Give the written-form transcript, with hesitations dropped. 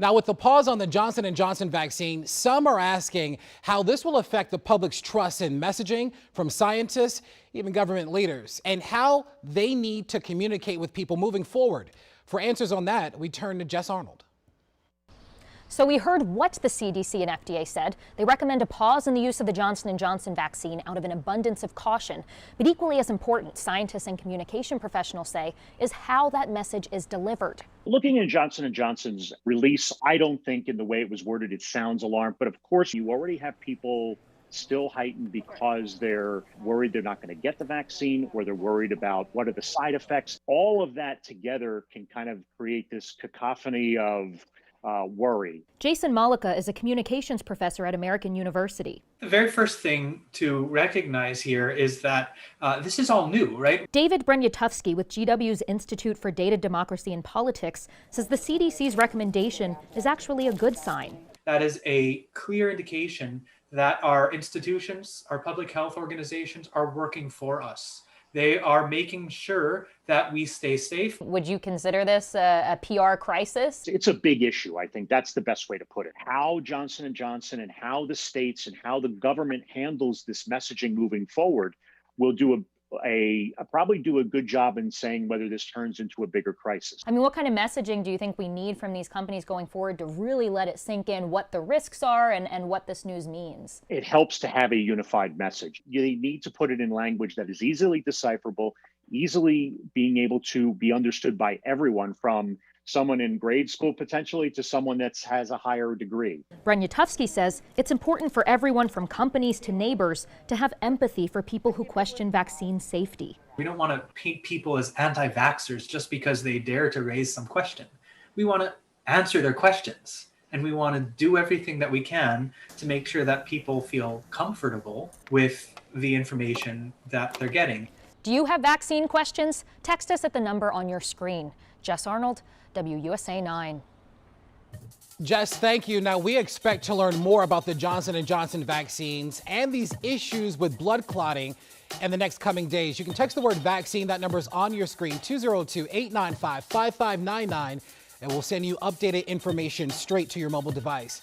Now, with the pause on the Johnson & Johnson vaccine, some are asking how this will affect the public's trust in messaging from scientists, even government leaders, and how they need to communicate with people moving forward. For answers on that, we turn to Jess Arnold. So we heard what the CDC and FDA said. They recommend a pause in the use of the Johnson & Johnson vaccine out of an abundance of caution. But equally as important, scientists and communication professionals say, is how that message is delivered. Looking at Johnson & Johnson's release, I don't think in the way it was worded, it sounds alarmed. But of course, you already have people still heightened because they're worried they're not going to get the vaccine, or they're worried about what are the side effects. All of that together can kind of create this cacophony of worry. Jason Malika is a communications professor at American University. The very first thing to recognize here is that this is all new, right? David Brenyatowski with GW's Institute for Data, Democracy and Politics says the CDC's recommendation is actually a good sign. That is a clear indication that our institutions, our public health organizations are working for us. They are making sure that we stay safe. Would you consider this a PR crisis? It's a big issue. I think that's the best way to put it. How Johnson & Johnson and how the states and how the government handles this messaging moving forward will probably do a good job in saying whether this turns into a bigger crisis. I mean, what kind of messaging do you think we need from these companies going forward to really let it sink in what the risks are and what this news means? It helps to have a unified message. You need to put it in language that is easily decipherable, easily being able to be understood by everyone, from someone in grade school potentially to someone that has a higher degree. Brenyatowski says it's important for everyone from companies to neighbors to have empathy for people who question vaccine safety. We don't want to paint people as anti-vaxxers just because they dare to raise some question. We want to answer their questions, and we want to do everything that we can to make sure that people feel comfortable with the information that they're getting. Do you have vaccine questions? Text us at the number on your screen. Jess Arnold, WUSA 9. Jess, thank you. Now, we expect to learn more about the Johnson & Johnson vaccines and these issues with blood clotting in the next coming days. You can text the word vaccine. That number is on your screen, 202-895-5599, and we'll send you updated information straight to your mobile device.